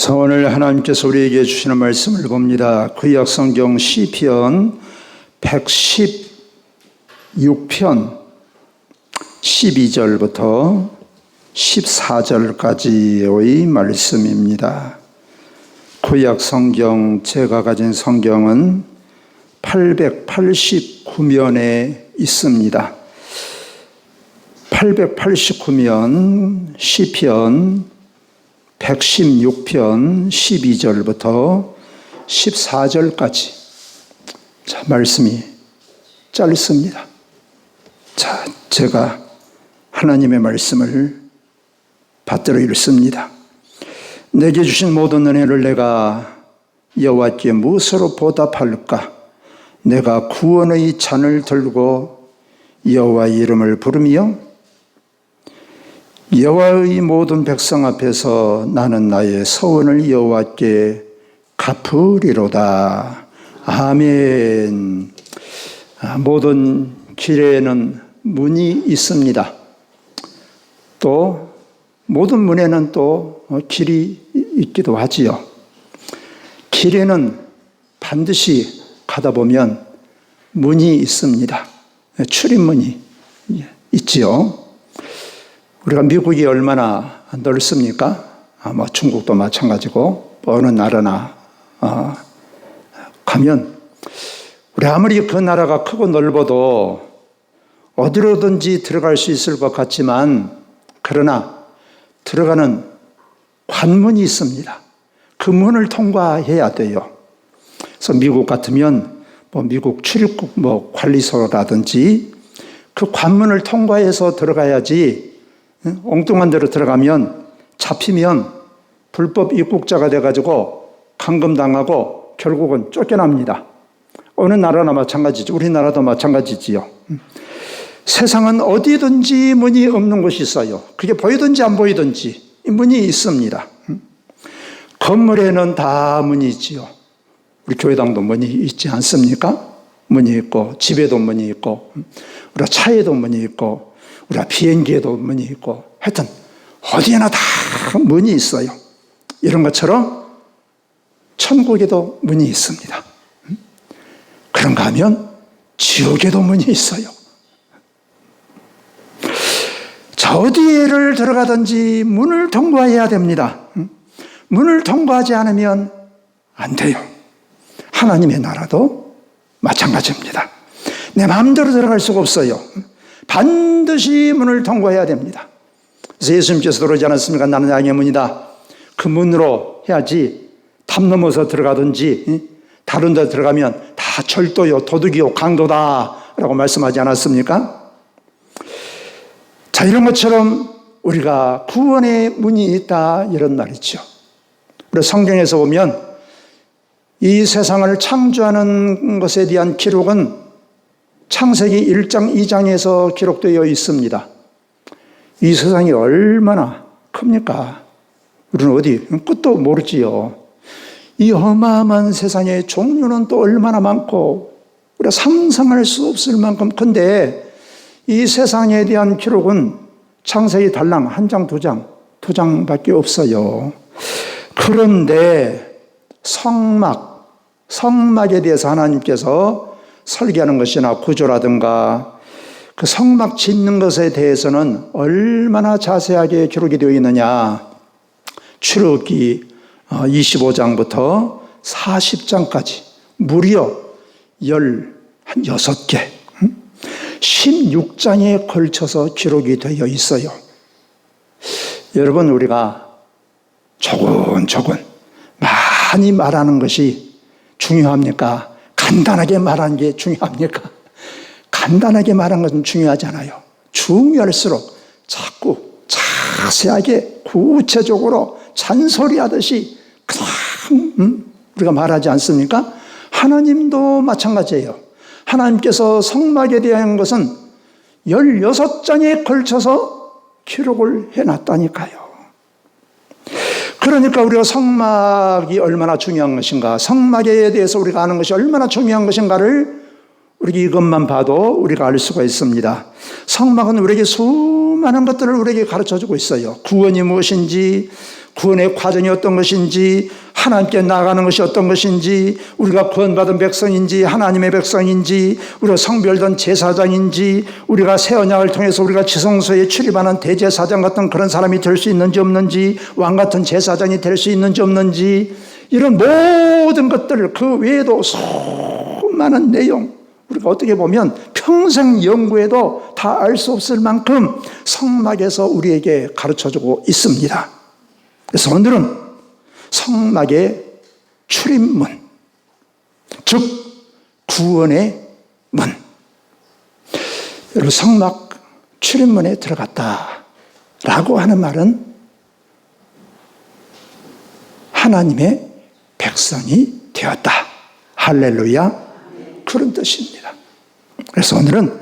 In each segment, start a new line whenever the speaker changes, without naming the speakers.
오늘 하나님께서 우리에게 주시는 말씀을 봅니다. 구약 성경 시편 116편 12절부터 14절까지의 말씀입니다. 구약 성경, 제가 가진 성경은 889면에 있습니다. 889면 시편 116편 12절부터 14절까지. 자, 말씀이 짧습니다. 자, 제가 하나님의 말씀을 받들어 읽습니다. 내게 주신 모든 은혜를 내가 여호와께 무엇으로 보답할까? 내가 구원의 잔을 들고 여호와의 이름을 부르며 여호와의 모든 백성 앞에서 나는 나의 서원을 여호와께 갚으리로다. 아멘. 모든 길에는 문이 있습니다. 또 모든 문에는 또 길이 있기도 하지요. 길에는 반드시 가다 보면 문이 있습니다. 출입문이 있지요. 우리가 미국이 얼마나 넓습니까? 중국도 마찬가지고 어느 나라나 가면 우리 아무리 그 나라가 크고 넓어도 어디로든지 들어갈 수 있을 것 같지만 그러나 들어가는 관문이 있습니다. 그 문을 통과해야 돼요. 그래서 미국 같으면 미국 출입국 관리소라든지 그 관문을 통과해서 들어가야지 엉뚱한 데로 들어가면 잡히면 불법 입국자가 돼가지고 감금당하고 결국은 쫓겨납니다. 어느 나라나 마찬가지죠. 우리나라도 마찬가지지요. 세상은 어디든지 문이 없는 곳이 있어요. 그게 보이든지 안 보이든지 문이 있습니다. 건물에는 다 문이 있지요. 우리 교회당도 문이 있지 않습니까? 문이 있고 집에도 문이 있고 우리 차에도 문이 있고 우리 비행기에도 문이 있고 하여튼 어디에나 다 문이 있어요. 이런 것처럼 천국에도 문이 있습니다. 그런가 하면 지옥에도 문이 있어요. 자, 어디를 들어가든지 문을 통과해야 됩니다. 문을 통과하지 않으면 안 돼요. 하나님의 나라도 마찬가지입니다. 내 마음대로 들어갈 수가 없어요. 반드시 문을 통과해야 됩니다. 그래서 예수님께서 그러지 않았습니까? 나는 양의 문이다. 그 문으로 해야지 담 넘어서 들어가든지 다른 데 들어가면 다 절도요, 도둑이요, 강도다 라고 말씀하지 않았습니까? 자, 이런 것처럼 우리가 구원의 문이 있다 이런 말이죠. 우리 성경에서 보면 이 세상을 창조하는 것에 대한 기록은 창세기 1장 2장에서 기록되어 있습니다. 이 세상이 얼마나 큽니까? 우리는 어디 끝도 모르지요. 이 어마어마한 세상의 종류는 또 얼마나 많고 우리가 상상할 수 없을 만큼 큰데 이 세상에 대한 기록은 창세기 달랑 한 장, 두 장밖에 없어요. 그런데 성막에 대해서 하나님께서 설계하는 것이나 구조라든가 그 성막 짓는 것에 대해서는 얼마나 자세하게 기록이 되어 있느냐. 출애굽기 25장부터 40장까지 무려 16개 16장에 걸쳐서 기록이 되어 있어요. 여러분, 우리가 조곤조곤 많이 말하는 것이 중요합니까? 간단하게 말하는 게 중요합니까? 간단하게 말하는 것은 중요하지 않아요. 중요할수록 자꾸 자세하게 구체적으로 잔소리하듯이 그냥 우리가 말하지 않습니까? 하나님도 마찬가지예요. 하나님께서 성막에 대한 것은 16장에 걸쳐서 기록을 해놨다니까요. 그러니까 우리가 성막이 얼마나 중요한 것인가, 성막에 대해서 우리가 아는 것이 얼마나 중요한 것인가를 우리 이것만 봐도 우리가 알 수가 있습니다. 성막은 우리에게 수많은 것들을 우리에게 가르쳐주고 있어요. 구원이 무엇인지, 구원의 과정이 어떤 것인지, 하나님께 나아가는 것이 어떤 것인지, 우리가 구원받은 백성인지 하나님의 백성인지, 우리가 성별된 제사장인지, 우리가 새 언약을 통해서 우리가 지성소에 출입하는 대제사장 같은 그런 사람이 될 수 있는지 없는지, 왕 같은 제사장이 될 수 있는지 없는지, 이런 모든 것들, 그 외에도 수많은 내용, 우리가 어떻게 보면 평생 연구해도 다 알 수 없을 만큼 성막에서 우리에게 가르쳐주고 있습니다. 그래서 오늘은 성막의 출입문, 즉 구원의 문. 여러분, 성막 출입문에 들어갔다라고 하는 말은 하나님의 백성이 되었다. 할렐루야. 그런 뜻입니다. 그래서 오늘은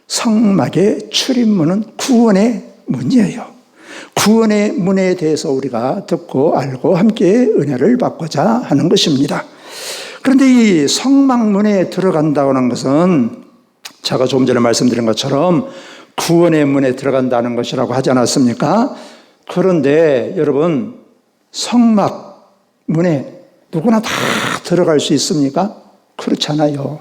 성막의 출입문은 구원의 문이에요. 구원의 문에 대해서 우리가 듣고 알고 함께 은혜를 받고자 하는 것입니다. 그런데 이 성막문에 들어간다고 하는 것은 제가 조금 전에 말씀드린 것처럼 구원의 문에 들어간다는 것이라고 하지 않았습니까? 그런데 여러분, 성막문에 누구나 다 들어갈 수 있습니까? 그렇잖아요.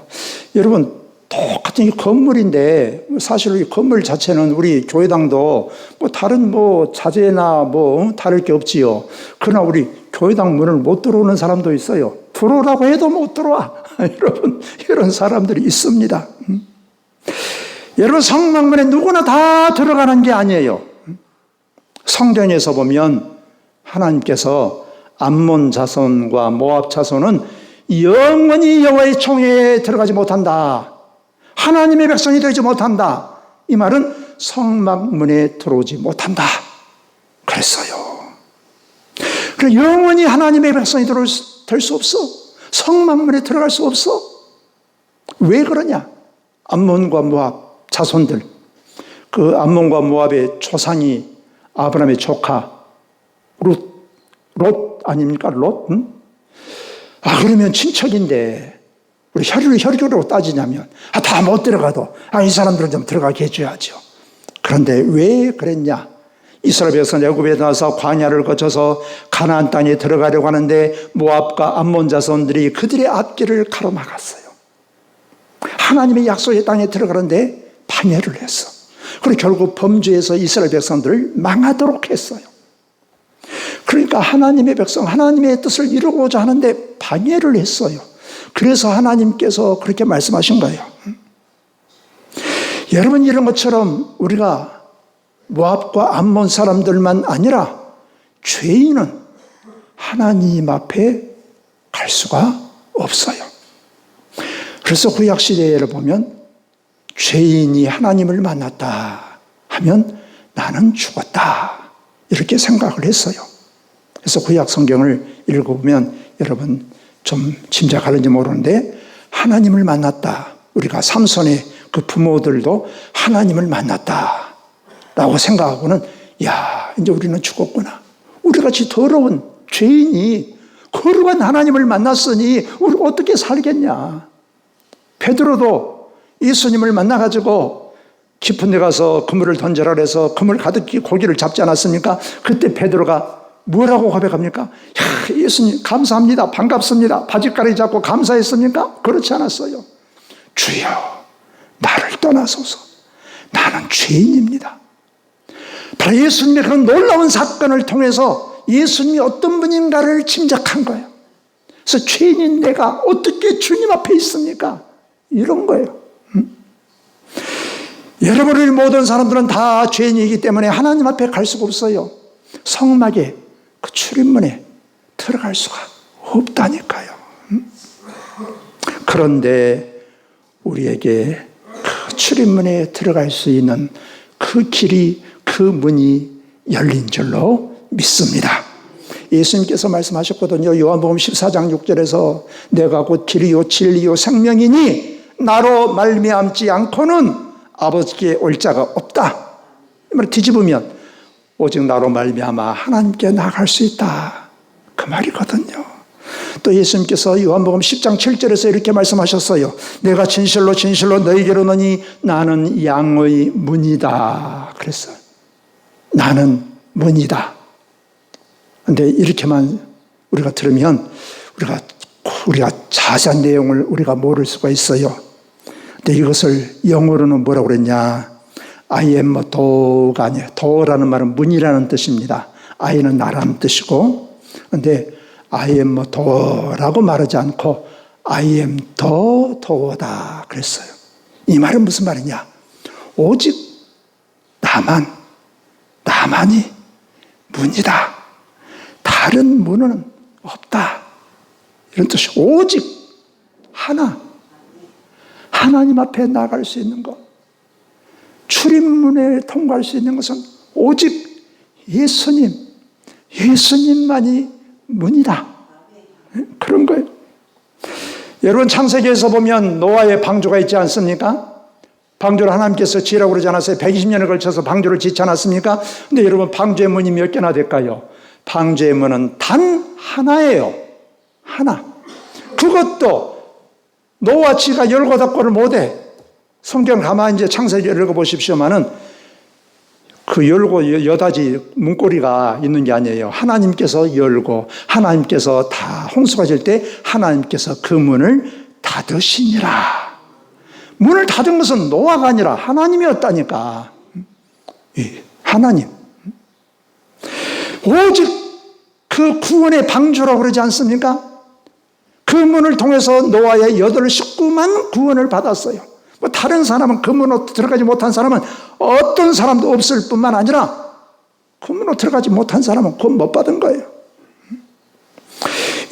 여러분, 똑같은 이 건물인데 사실 이 건물 자체는 우리 교회당도 다른 자재나 다를 게 없지요. 그러나 우리 교회당 문을 못 들어오는 사람도 있어요. 들어오라고 해도 못 들어와. 여러분, 이런 사람들이 있습니다. 여러분, 성막문에 누구나 다 들어가는 게 아니에요. 성경에서 보면 하나님께서 암몬 자손과 모압 자손은 영원히 여호와의 총회에 들어가지 못한다. 하나님의 백성이 되지 못한다. 이 말은 성막문에 들어오지 못한다. 그랬어요. 그래서 영원히 하나님의 백성이 될 수 없어. 성막문에 들어갈 수 없어. 왜 그러냐? 암몬과 모압 자손들. 그 암몬과 모압의 조상이 아브라함의 조카 롯 아닙니까? 롯? 응? 그러면 친척인데 우리 혈육으로 따지냐면 다 못 들어가도 이 사람들은 좀 들어가게 해줘야죠. 그런데 왜 그랬냐? 이스라엘 백성 애굽에 나와서 광야를 거쳐서 가나안 땅에 들어가려고 하는데 모압과 암몬 자손들이 그들의 앞길을 가로막았어요. 하나님의 약속의 땅에 들어가는데 방해를 했어. 그리고 결국 범죄해서 이스라엘 백성들을 망하도록 했어요. 그러니까 하나님의 백성, 하나님의 뜻을 이루고자 하는데 방해를 했어요. 그래서 하나님께서 그렇게 말씀하신 거예요. 여러분, 이런 것처럼 우리가 모압과 암몬 사람들만 아니라 죄인은 하나님 앞에 갈 수가 없어요. 그래서 구약 시대를 보면 죄인이 하나님을 만났다 하면 나는 죽었다, 이렇게 생각을 했어요. 그래서 구약 성경을 읽어보면 여러분 좀 짐작하는지 모르는데 하나님을 만났다. 우리가 삼손의 그 부모들도 하나님을 만났다 라고 생각하고는 이제 우리는 죽었구나. 우리같이 더러운 죄인이 거룩한 하나님을 만났으니 우리 어떻게 살겠냐. 베드로도 예수님을 만나가지고 깊은 데 가서 그물을 던져라 그래서 그물 가득히 고기를 잡지 않았습니까? 그때 베드로가 뭐라고 고백합니까? 예수님 감사합니다, 반갑습니다, 바짓가리 잡고 감사했습니까? 그렇지 않았어요. 주여 나를 떠나소서, 나는 죄인입니다. 바로 예수님의 그런 놀라운 사건을 통해서 예수님이 어떤 분인가를 짐작한 거예요. 그래서 죄인인 내가 어떻게 주님 앞에 있습니까? 이런 거예요. 여러분의 모든 사람들은 다 죄인이기 때문에 하나님 앞에 갈 수가 없어요. 성막에 그 출입문에 들어갈 수가 없다니까요. 그런데 우리에게 그 출입문에 들어갈 수 있는 그 길이, 그 문이 열린 줄로 믿습니다. 예수님께서 말씀하셨거든요. 요한복음 14장 6절에서 내가 곧 길이요 진리요 생명이니 나로 말미암지 않고는 아버지께 올 자가 없다. 이 말을 뒤집으면 오직 나로 말미암아 하나님께 나아갈 수 있다, 그 말이거든요. 또 예수님께서 요한복음 10장 7절에서 이렇게 말씀하셨어요. 내가 진실로 진실로 너희에게로 오노니 나는 양의 문이다. 그랬어요. 나는 문이다. 그런데 이렇게만 우리가 들으면 우리가 자세한 내용을 우리가 모를 수가 있어요. 근데 이것을 영어로는 뭐라고 그랬냐? I am a door가 아니에요. door라는 말은 문이라는 뜻입니다. I는 나라는 뜻이고, 그런데 I am a door라고 말하지 않고 I am the door다 그랬어요. 이 말은 무슨 말이냐? 오직 나만이 문이다. 다른 문은 없다. 이런 뜻이 오직 하나님 앞에 나갈 수 있는 것, 출입문에 통과할 수 있는 것은 오직 예수님만이 문이다. 그런 거예요. 여러분 창세기에서 보면 노아의 방주가 있지 않습니까? 방주를 하나님께서 지으라고 그러지 않았어요? 120년에 걸쳐서 방주를 짓지 않았습니까? 근데 여러분 방주의 문이 몇 개나 될까요? 방주의 문은 단 하나예요. 하나. 그것도 노아 지가 열고 닫고를 못해. 성경 가만히 이제 창세기를 읽어보십시오만은 그 열고 여닫이 문고리가 있는 게 아니에요. 하나님께서 열고 하나님께서 다 홍수가 질 때 하나님께서 그 문을 닫으시니라. 문을 닫은 것은 노아가 아니라 하나님이었다니까. 하나님. 오직 그 구원의 방주라고 그러지 않습니까? 그 문을 통해서 노아의 8 식구만 구원을 받았어요. 뭐 다른 사람은 그 문으로 들어가지 못한 사람은 어떤 사람도 없을 뿐만 아니라 그 문으로 들어가지 못한 사람은 구원 못 받은 거예요.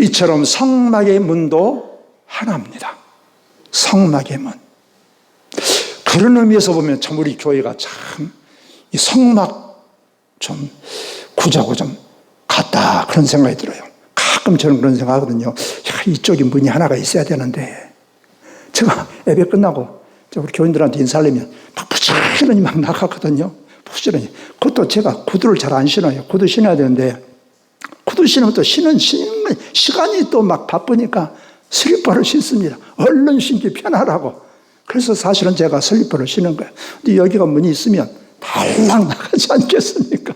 이처럼 성막의 문도 하나입니다. 성막의 문. 그런 의미에서 보면 참 우리 교회가 참 이 성막 좀 구자고 좀 같다 그런 생각이 들어요. 가끔 저는 그런 생각하거든요. 이쪽에 문이 하나가 있어야 되는데 제가 예배 끝나고 우리 교인들한테 인사하려면 부지런히 막 나갔거든요. 부지런히. 그것도 제가 구두를 잘 안 신어요. 구두 신어야 되는데 구두 신으면 또 신는 시간이 또 막 바쁘니까 슬리퍼를 신습니다. 얼른 신기 편하라고. 그래서 사실은 제가 슬리퍼를 신는 거예요. 근데 여기가 문이 있으면 달랑 나가지 않겠습니까?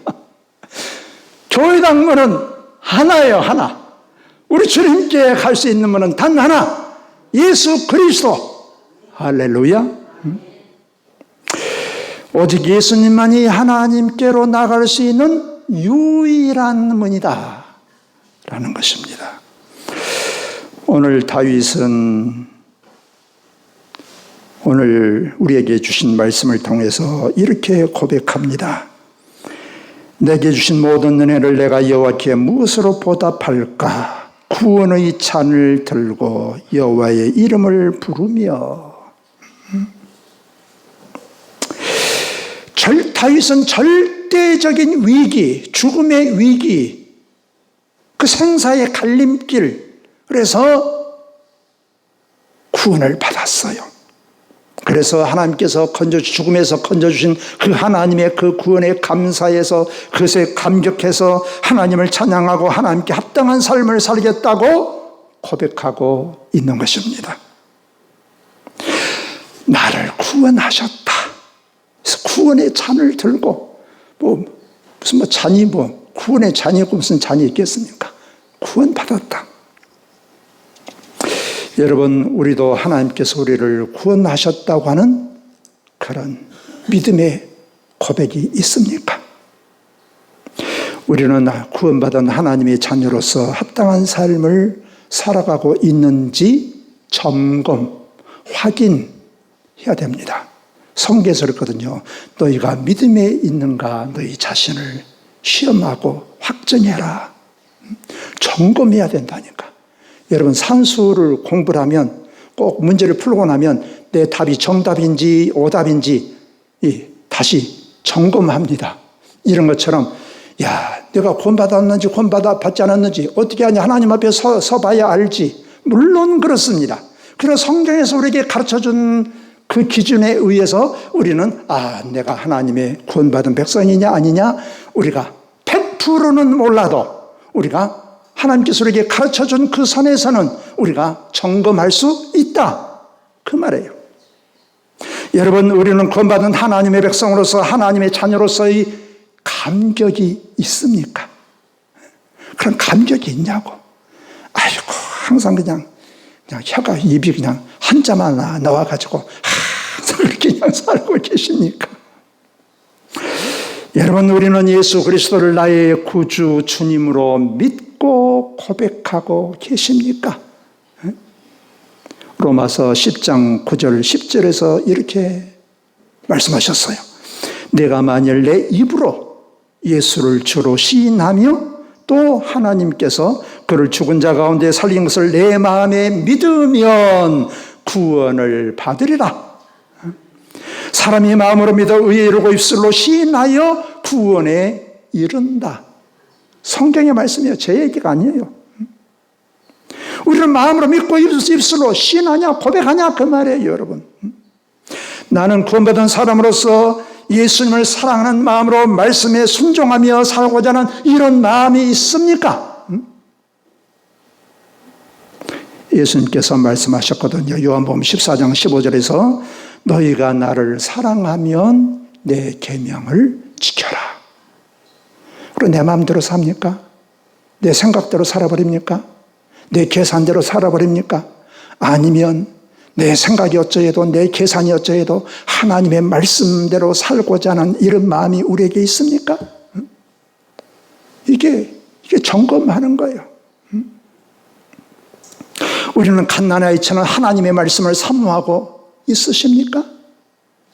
교회당 문은 하나예요. 하나. 우리 주님께 갈 수 있는 문은 단 하나. 예수 그리스도. 할렐루야. 오직 예수님만이 하나님께로 나갈 수 있는 유일한 문이다 라는 것입니다. 오늘 다윗은 오늘 우리에게 주신 말씀을 통해서 이렇게 고백합니다. 내게 주신 모든 은혜를 내가 여호와께 무엇으로 보답할까? 구원의 잔을 들고 여호와의 이름을 부르며. 다윗은 절대적인 위기, 죽음의 위기, 그 생사의 갈림길, 그래서 구원을 받았어요. 그래서 하나님께서 죽음에서 건져주신 그 하나님의 그 구원에 감사해서 그것에 감격해서 하나님을 찬양하고 하나님께 합당한 삶을 살겠다고 고백하고 있는 것입니다. 나를 구원하셨다. 그래서 구원의 잔을 들고 무슨 잔이 구원의 잔이 있고 무슨 잔이 있겠습니까? 구원받았다. 여러분, 우리도 하나님께서 우리를 구원하셨다고 하는 그런 믿음의 고백이 있습니까? 우리는 구원받은 하나님의 자녀로서 합당한 삶을 살아가고 있는지 점검, 확인해야 됩니다. 성경에서 그랬거든요. 너희가 믿음에 있는가 너희 자신을 시험하고 확정해라. 점검해야 된다니까. 여러분, 산수를 공부를 하면 꼭 문제를 풀고 나면 내 답이 정답인지 오답인지 다시 점검합니다. 이런 것처럼 내가 구원받았는지 구원받지 않았는지 어떻게 하냐, 하나님 앞에 서봐야 알지. 물론 그렇습니다. 그러나 성경에서 우리에게 가르쳐준 그 기준에 의해서 우리는 내가 하나님의 구원받은 백성이냐 아니냐 우리가 100%는 몰라도 우리가 하나님께서 우리에게 가르쳐준 그 선에서는 우리가 점검할 수 있다, 그 말이에요. 여러분, 우리는 구원받은 하나님의 백성으로서, 하나님의 자녀로서의 감격이 있습니까? 그런 감격이 있냐고. 아이고, 항상 그냥 혀가, 입이 그냥 한자만 나와가지고 항상 그렇게 그냥 살고 계십니까? 여러분, 우리는 예수 그리스도를 나의 구주 주님으로 믿고 고백하고 계십니까? 로마서 10장 9절 10절에서 이렇게 말씀하셨어요. 내가 만일 내 입으로 예수를 주로 시인하며 또 하나님께서 그를 죽은 자 가운데 살린 것을 내 마음에 믿으면 구원을 받으리라. 사람이 마음으로 믿어 의에 이르고 입술로 시인하여 구원에 이른다. 성경의 말씀이에요. 제 얘기가 아니에요. 우리는 마음으로 믿고 입술로 시인하냐 고백하냐 그 말이에요, 여러분. 나는 구원받은 사람으로서 예수님을 사랑하는 마음으로 말씀에 순종하며 살고자 하는 이런 마음이 있습니까? 예수님께서 말씀하셨거든요. 요한복음 14장 15절에서 너희가 나를 사랑하면 내 계명을 지켜라. 그리고 내 마음대로 삽니까? 내 생각대로 살아버립니까? 내 계산대로 살아버립니까? 아니면 내 생각이 어쩌해도 내 계산이 어쩌해도 하나님의 말씀대로 살고자 하는 이런 마음이 우리에게 있습니까? 이게 점검하는 거예요. 우리는 갓난아이처럼 하나님의 말씀을 사모하고 있으십니까?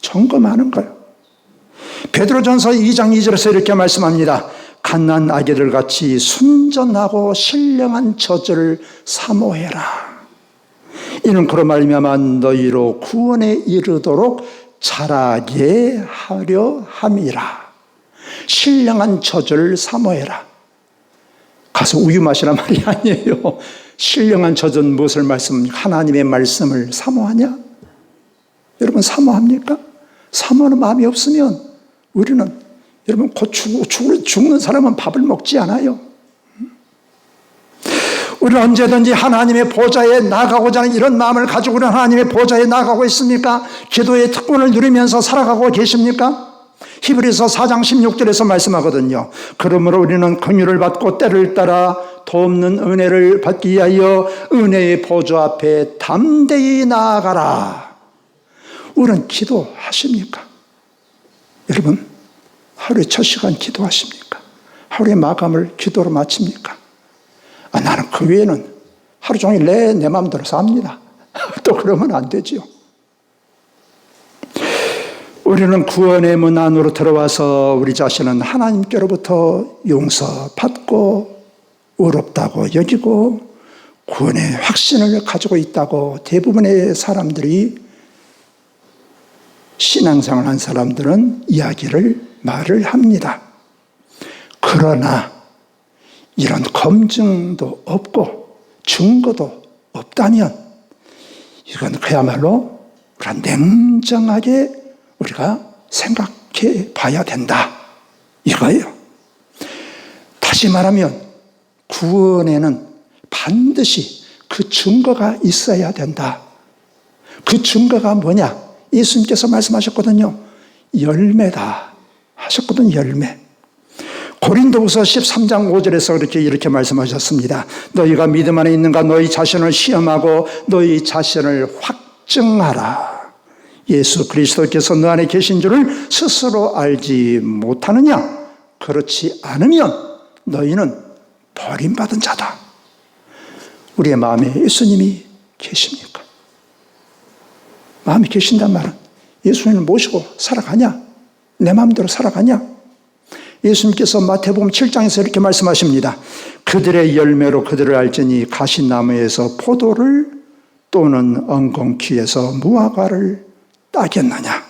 점검하는 거예요. 베드로전서 2장 2절에서 이렇게 말씀합니다. 갓난 아기들 같이 순전하고 신령한 젖을 사모해라. 이는 그로 말미암아 너희로 구원에 이르도록 자라게 하려 함이라. 신령한 젖을 사모해라. 가서 우유 마시란 말이 아니에요. 신령한 젖은 무엇을 말씀합니까? 하나님의 말씀을 사모하냐? 여러분, 사모합니까? 사모하는 마음이 없으면 우리는, 여러분, 곧 죽는 사람은 밥을 먹지 않아요. 우리는 언제든지 하나님의 보좌에 나가고자 하는 이런 마음을 가지고 우리는 하나님의 보좌에 나가고 있습니까? 기도의 특권을 누리면서 살아가고 계십니까? 히브리서 4장 16절에서 말씀하거든요. 그러므로 우리는 긍휼을 받고 때를 따라 돕는 은혜를 받기 위하여 은혜의 보좌 앞에 담대히 나아가라. 우리는 기도하십니까? 여러분, 하루에 첫 시간 기도하십니까? 하루의 마감을 기도로 마칩니까? 나는 그 외에는 하루 종일 내 마음대로 삽니다. 또 그러면 안 되지요. 우리는 구원의 문 안으로 들어와서 우리 자신은 하나님께로부터 용서받고 의롭다고 여기고 구원의 확신을 가지고 있다고 대부분의 사람들이, 신앙생활 한 사람들은 말을 합니다. 그러나 이런 검증도 없고 증거도 없다면 이건 그야말로 그런 냉정하게 우리가 생각해 봐야 된다, 이거예요. 다시 말하면 구원에는 반드시 그 증거가 있어야 된다. 그 증거가 뭐냐? 예수님께서 말씀하셨거든요. 열매다 하셨거든요. 열매. 고린도후서 13장 5절에서 이렇게 말씀하셨습니다. 너희가 믿음 안에 있는가? 너희 자신을 시험하고 너희 자신을 확증하라. 예수 그리스도께서 너 안에 계신 줄을 스스로 알지 못하느냐? 그렇지 않으면 너희는 버림받은 자다. 우리의 마음에 예수님이 계십니까? 마음이 계신단 말은 예수님을 모시고 살아가냐? 내 마음대로 살아가냐? 예수님께서 마태복음 7장에서 이렇게 말씀하십니다. 그들의 열매로 그들을 알지니 가시나무에서 포도를 또는 엉겅퀴에서 무화과를 따겠느냐?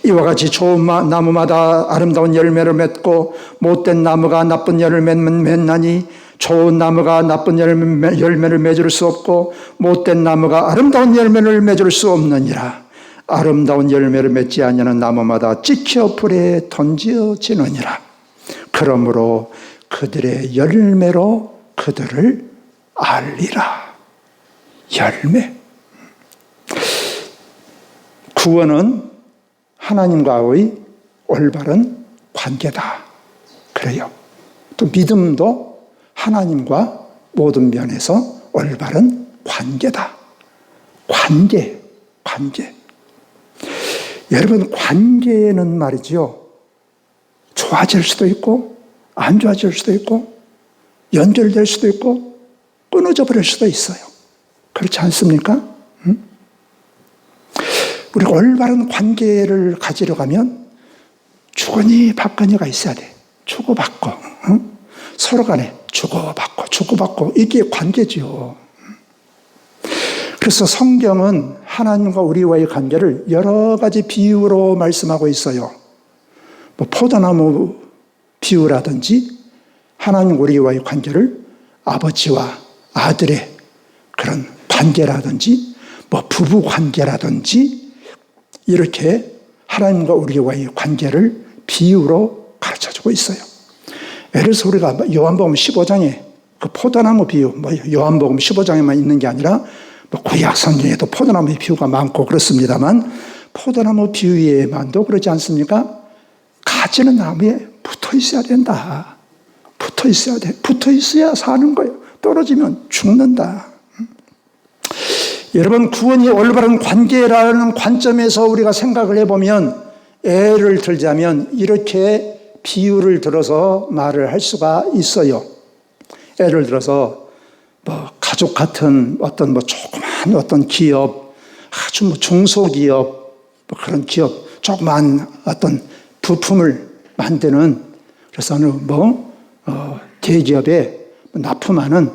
이와 같이 좋은 나무마다 아름다운 열매를 맺고 못된 나무가 나쁜 열매를 맺나니 좋은 나무가 나쁜 열매를 맺을 수 없고 못된 나무가 아름다운 열매를 맺을 수 없느니라. 아름다운 열매를 맺지 아니하는 나무마다 찍혀 불에 던져지느니라. 그러므로 그들의 열매로 그들을 알리라. 열매. 구원은 하나님과의 올바른 관계다. 그래요. 또 믿음도 하나님과 모든 면에서 올바른 관계다. 관계. 여러분, 관계는 말이죠. 좋아질 수도 있고, 안 좋아질 수도 있고, 연결될 수도 있고, 끊어져 버릴 수도 있어요. 그렇지 않습니까? 우리가 올바른 관계를 가지려고 하면 주거니 받거니가 있어야 돼. 주고받고, 서로 간에 주고받고, 이게 관계죠. 그래서 성경은 하나님과 우리와의 관계를 여러 가지 비유로 말씀하고 있어요. 뭐 포도나무 비유라든지 하나님 우리와의 관계를 아버지와 아들의 그런 관계라든지 뭐 부부 관계라든지 이렇게 하나님과 우리와의 관계를 비유로 가르쳐주고 있어요. 예를 들어서 우리가 요한복음 15장에 그 포도나무 비유, 뭐 요한복음 15장에만 있는 게 아니라 뭐 구약 성경에도 포도나무 비유가 많고 그렇습니다만 포도나무 비유에만도 그러지 않습니까? 가지는 나무에 붙어 있어야 된다. 붙어 있어야 돼. 붙어 있어야 사는 거예요. 떨어지면 죽는다. 여러분, 구원이 올바른 관계라는 관점에서 우리가 생각을 해보면 예를 들자면 이렇게 비유를 들어서 말을 할 수가 있어요. 예를 들어서 뭐 가족 같은 어떤 뭐 조그만 어떤 기업, 아주 뭐 중소기업, 뭐 그런 기업, 조그만 어떤 부품을 만드는 그래서 어느 대기업에 납품하는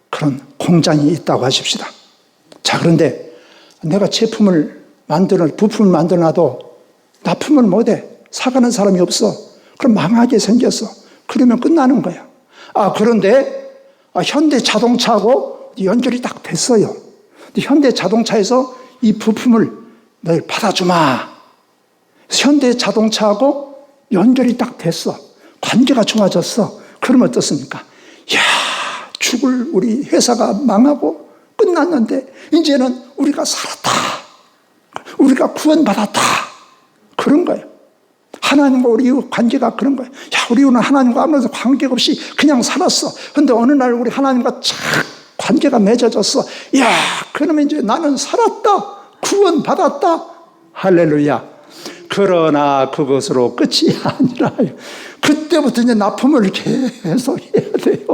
그런 공장이 있다고 하십시다. 자, 그런데 내가 부품을 만들어놔도 납품을 못해. 사가는 사람이 없어. 그럼 망하게 생겼어. 그러면 끝나는 거야. 그런데 현대 자동차하고 연결이 딱 됐어요. 현대 자동차에서 이 부품을 널 받아주마. 현대 자동차하고 연결이 딱 됐어. 관계가 좋아졌어. 그러면 어떻습니까? 죽을 우리 회사가 망하고 끝났는데 이제는 우리가 살았다. 우리가 구원받았다. 그런 거예요. 하나님과 우리 관계가 그런 거예요. 우리는 하나님과 아무런 관계가 없이 그냥 살았어. 그런데 어느 날 우리 하나님과 착 관계가 맺어졌어. 그러면 이제 나는 살았다. 구원받았다. 할렐루야. 그러나 그것으로 끝이 아니라요. 그때부터 이제 납품을 계속 해야 돼요.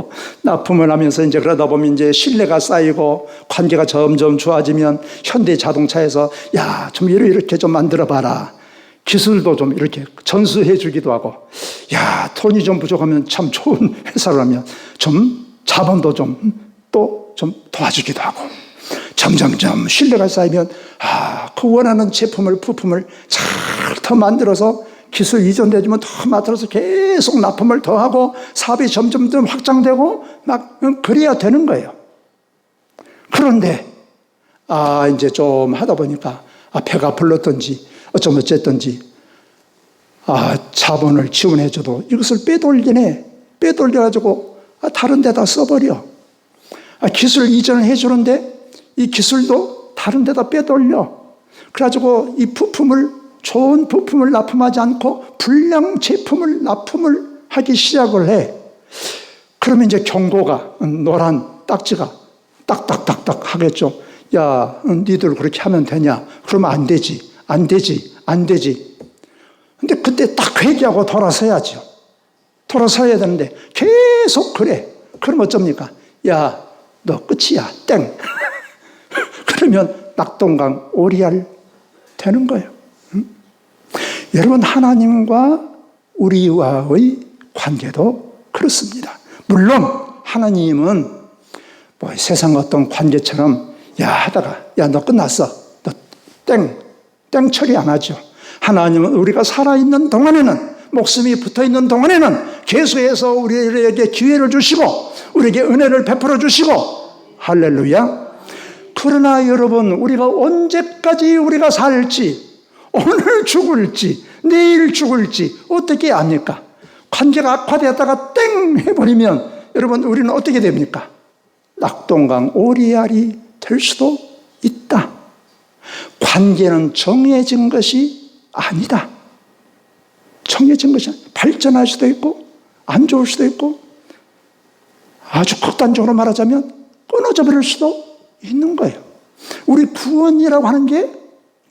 납품을 하면서 이제 그러다 보면 이제 신뢰가 쌓이고 관계가 점점 좋아지면 현대 자동차에서 좀 이렇게 좀 만들어 봐라. 기술도 좀 이렇게 전수해 주기도 하고, 돈이 좀 부족하면 참 좋은 회사라면 좀 자본도 좀 또 좀 도와주기도 하고, 점점점 신뢰가 쌓이면 그 원하는 제품을 부품을 잘 더 만들어서 기술 이전되면 더 만들어서 계속 납품을 더 하고 사업이 점점 더 확장되고 막 그래야 되는 거예요. 그런데 이제 좀 하다 보니까 배가 불렀든지 어쨌든지 자본을 지원해줘도 이것을 빼돌려가지고 다른 데다 써버려. 기술 이전을 해주는데 이 기술도 다른 데다 빼돌려. 그래가지고 이 좋은 부품을 납품하지 않고 불량 제품을 납품을 하기 시작을 해. 그러면 이제 경고가, 노란 딱지가 딱딱딱딱 하겠죠. 니들 그렇게 하면 되냐? 그러면 안 되지. 근데 그때 딱 회개하고 돌아서야죠. 돌아서야 되는데 계속 그래. 그럼 어쩝니까? 너 끝이야. 땡. 그러면 낙동강 오리알 되는 거예요. 여러분, 하나님과 우리와의 관계도 그렇습니다. 물론 하나님은 세상 어떤 관계처럼 하다가 너 끝났어. 너 땡 처리 안 하죠. 하나님은 우리가 살아있는 동안에는, 목숨이 붙어있는 동안에는 계속해서 우리에게 기회를 주시고 우리에게 은혜를 베풀어 주시고, 할렐루야. 그러나 여러분, 우리가 언제까지 우리가 살지, 오늘 죽을지 내일 죽을지 어떻게 압니까? 관계가 악화되었다가 땡 해버리면 여러분 우리는 어떻게 됩니까? 낙동강 오리알이 될 수도 있다. 관계는 정해진 것이 아니다. 정해진 것이 아니다. 발전할 수도 있고 안 좋을 수도 있고 아주 극단적으로 말하자면 끊어져 버릴 수도 있는 거예요. 우리 구원이라고 하는 게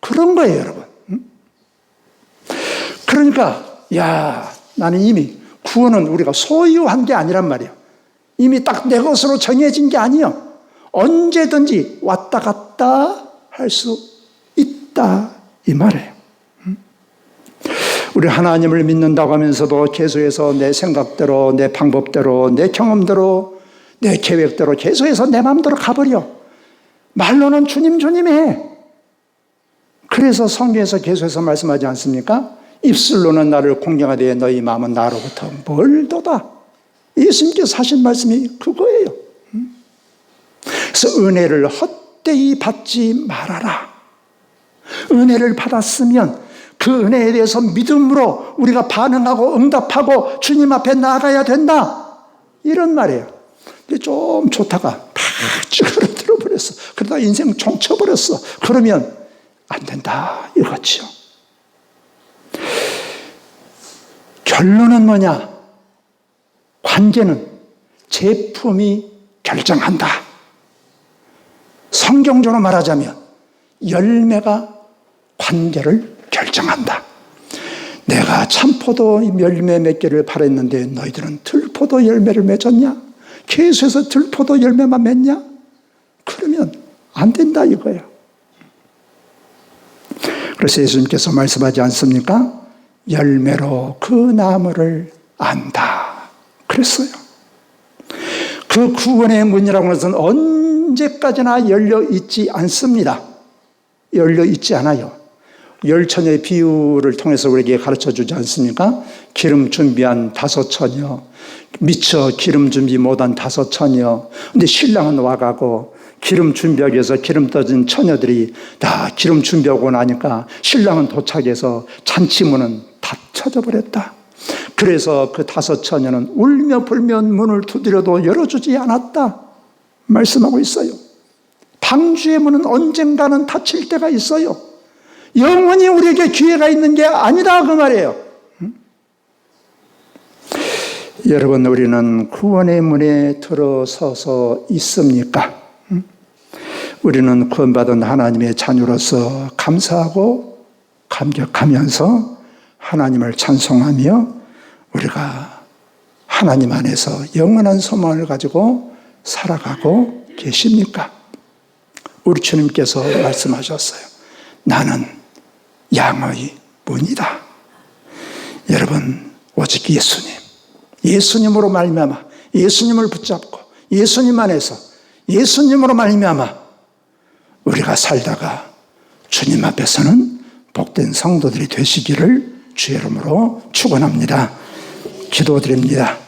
그런 거예요, 여러분. 그러니까 나는 이미 구원은 우리가 소유한 게 아니란 말이에요. 이미 딱 내 것으로 정해진 게 아니에요. 언제든지 왔다 갔다 할 수 있다 이 말이에요. 우리 하나님을 믿는다고 하면서도 계속해서 내 생각대로, 내 방법대로, 내 경험대로, 내 계획대로 계속해서 내 마음대로 가버려. 말로는 주님 해. 그래서 성경에서 계속해서 말씀하지 않습니까? 입술로는 나를 공경하되 너희 마음은 나로부터 멀도다. 예수님께서 하신 말씀이 그거예요. 그래서 은혜를 헛되이 받지 말아라. 은혜를 받았으면 그 은혜에 대해서 믿음으로 우리가 반응하고 응답하고 주님 앞에 나아가야 된다. 이런 말이에요. 근데 좀 좋다가 다 찌그러뜨려 버렸어. 그러다 인생 종쳐버렸어. 그러면 안 된다 이거죠. 결론은 뭐냐? 관계는 제품이 결정한다. 성경적으로 말하자면 열매가 관계를 결정한다. 내가 참포도 열매 몇 개를 바랬는데 너희들은 들포도 열매를 맺었냐? 계속해서 들포도 열매만 맺냐? 그러면 안 된다 이거예요. 그래서 예수님께서 말씀하지 않습니까? 열매로 그 나무를 안다 그랬어요. 그 구원의 문이라고 하는 것은 언제까지나 열려 있지 않습니다. 열려 있지 않아요. 열처녀의 비유를 통해서 우리에게 가르쳐 주지 않습니까? 기름 준비한 5처녀, 미처 기름 준비 못한 5처녀. 근데 신랑은 와가고 기름 준비하기 위해서 기름 떠진 처녀들이 다 기름 준비하고 나니까 신랑은 도착해서 잔치문은 닫혀져 버렸다. 그래서 그 5처녀는 울며 불며 문을 두드려도 열어주지 않았다 말씀하고 있어요. 방주의 문은 언젠가는 닫힐 때가 있어요. 영원히 우리에게 기회가 있는 게 아니다 그 말이에요. 여러분 우리는 구원의 문에 들어서서 있습니까? 우리는 구원받은 하나님의 자녀로서 감사하고 감격하면서 하나님을 찬송하며 우리가 하나님 안에서 영원한 소망을 가지고 살아가고 계십니까? 우리 주님께서 말씀하셨어요. 나는 양의 문이다. 여러분 오직 예수님으로 말미암아 예수님을 붙잡고 예수님 안에서 예수님으로 말미암아 우리가 살다가 주님 앞에서는 복된 성도들이 되시기를 주의 이름으로 축원합니다. 기도드립니다.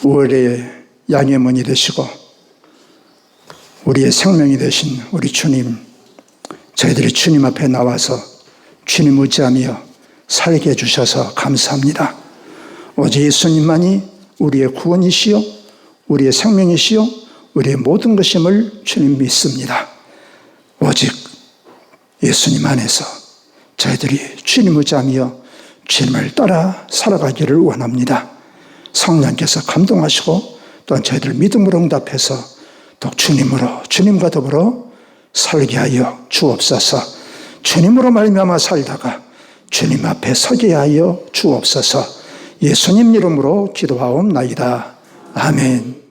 5월의 양의 문이 되시고 우리의 생명이 되신 우리 주님, 저희들이 주님 앞에 나와서 주님 의지하며 살게 해주셔서 감사합니다. 오직 예수님만이 우리의 구원이시요 우리의 생명이시요 우리의 모든 것임을 주님 믿습니다. 오직 예수님 안에서 저희들이 주님 의지하며 주님을 따라 살아가기를 원합니다. 성령께서 감동하시고 또한 저희들 믿음으로 응답해서 또 주님과 더불어 살게 하여 주옵소서. 주님으로 말미암아 살다가 주님 앞에 서게 하여 주옵소서. 예수님 이름으로 기도하옵나이다. 아멘.